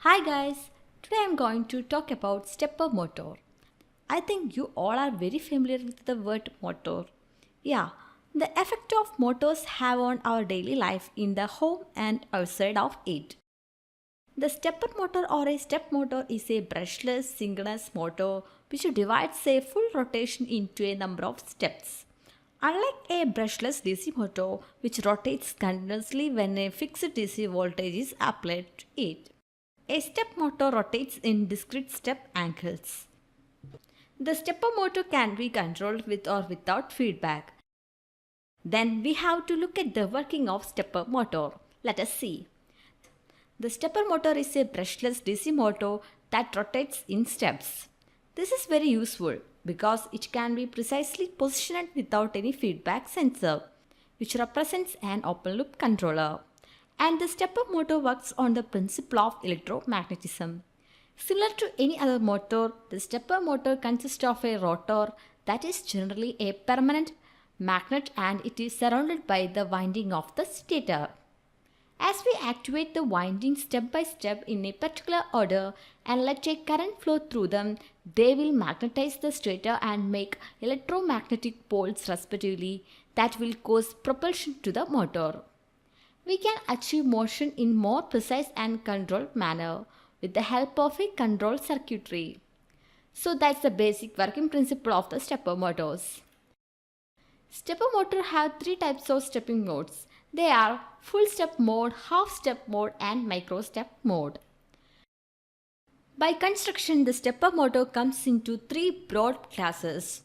Hi guys, today I am going to talk about stepper motor. I think you all are very familiar with the word motor. Yeah, the effect of motors have on our daily life in the home and outside of it. The stepper motor or a step motor is a brushless synchronous motor which divides a full rotation into a number of steps. Unlike a brushless DC motor which rotates continuously when a fixed DC voltage is applied to it. A step motor rotates in discrete step angles. The stepper motor can be controlled with or without feedback. Then we have to look at the working of stepper motor. Let us see. The stepper motor is a brushless DC motor that rotates in steps. This is very useful because it can be precisely positioned without any feedback sensor, which represents an open loop controller. And the stepper motor works on the principle of electromagnetism. Similar to any other motor, the stepper motor consists of a rotor that is generally a permanent magnet and it is surrounded by the winding of the stator. As we activate the winding step by step in a particular order and let a current flow through them, they will magnetize the stator and make electromagnetic poles respectively that will cause propulsion to the motor. We can achieve motion in more precise and controlled manner with the help of a control circuitry. So that's the basic working principle of the stepper motors. Stepper motor have three types of stepping modes. They are full step mode, half step mode and micro step mode. By construction, the stepper motor comes into three broad classes: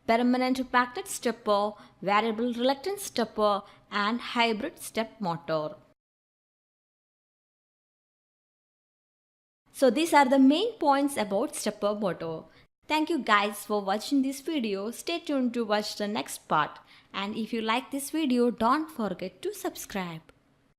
permanent magnet stepper, variable reluctance stepper and hybrid step motor. So these are the main points about stepper motor. Thank you guys for watching this video. Stay tuned to watch the next part. And if you like this video, don't forget to subscribe.